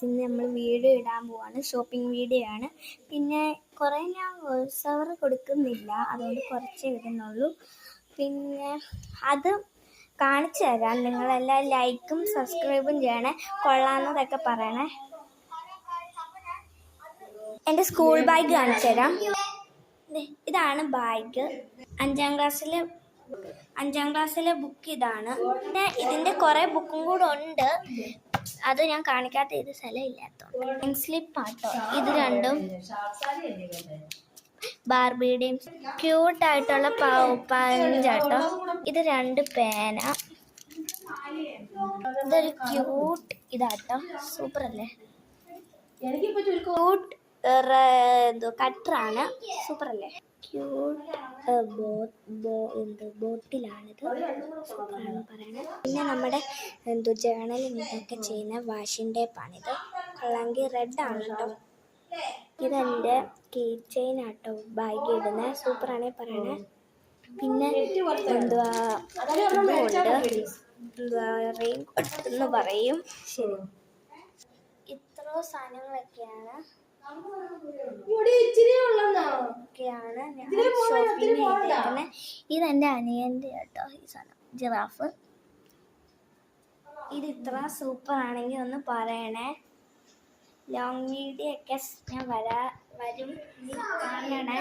ഇന്ന് നമ്മൾ വീഡിയോ ഇടാൻ പോവാണ്. ഷോപ്പിംഗ് വീഡിയോ ആണ്. പിന്നെ കുറേ ഞാൻ വോയിസ് ഓവർ കൊടുക്കുന്നില്ല, അതുകൊണ്ട് കുറച്ചേ ഇടുന്നുള്ളൂ. പിന്നെ അത് കാണിച്ചു തരാം. നിങ്ങളെല്ലാം ലൈക്കും സബ്സ്ക്രൈബും ചെയ്യണേ, കൊള്ളാവുന്നതൊക്കെ പറയണേ. എൻ്റെ സ്കൂൾ ബാഗ് കാണിച്ചു തരാം. ഇതാണ് ബാഗ്. അഞ്ചാം ക്ലാസ്സിലെ ബുക്ക് ഇതാണ്. പിന്നെ ഇതിൻ്റെ കുറേ ബുക്കും കൂടെ ഉണ്ട്, അത് ഞാൻ കാണിക്കാത്ത ഇത് സ്ഥലമില്ലാത്തതുകൊണ്ട്. സ്ലിപ്പ് ആട്ടോ ഇത് രണ്ടും. ബാർബിയുടെയും ക്യൂട്ടായിട്ടുള്ള പഞ്ചാട്ടോ. ഇത് 2 പേന. ഇതൊരു ക്യൂട്ട് ഇതാട്ടോ, സൂപ്പർ അല്ലേ? ക്യൂട്ട് കട്ടറാണ്, സൂപ്പർ അല്ലേ? ക്യൂട്ട് ബോട്ടിലാണിത്, സൂപ്പറാണ് പറയണത്. പിന്നെ നമ്മുടെ ജേണലിങ്ങൊക്കെ ചെയ്യുന്ന വാഷിംഗ് ടേപ്പാണിത്. കൊള്ളാമെങ്കിൽ റെഡാണ് കേട്ടോ. ഇതെൻ്റെ കീ ചെയിൻ ആട്ടോ, ബാഗ് ഇടുന്ന, സൂപ്പറാണേ പറയണേ. പിന്നെ റെയിൻ കോട്ട് എന്ന് പറയും. ശരി, ഇത്ര സാധനങ്ങളൊക്കെയാണ് ഞാൻ ഷോപ്പിംഗ് ചെയ്തേക്കുന്നത്. ഇതെൻ്റെ അനിയൻ്റെ കേട്ടോ ഈ സാധനം, ജിറാഫ്. ഇത് ഇത്ര സൂപ്പർ ആണെങ്കിൽ ഒന്ന് പറയണേ. ലോങ് വീഡിയോ ഒക്കെ ഞാൻ വരും, കാണണേ.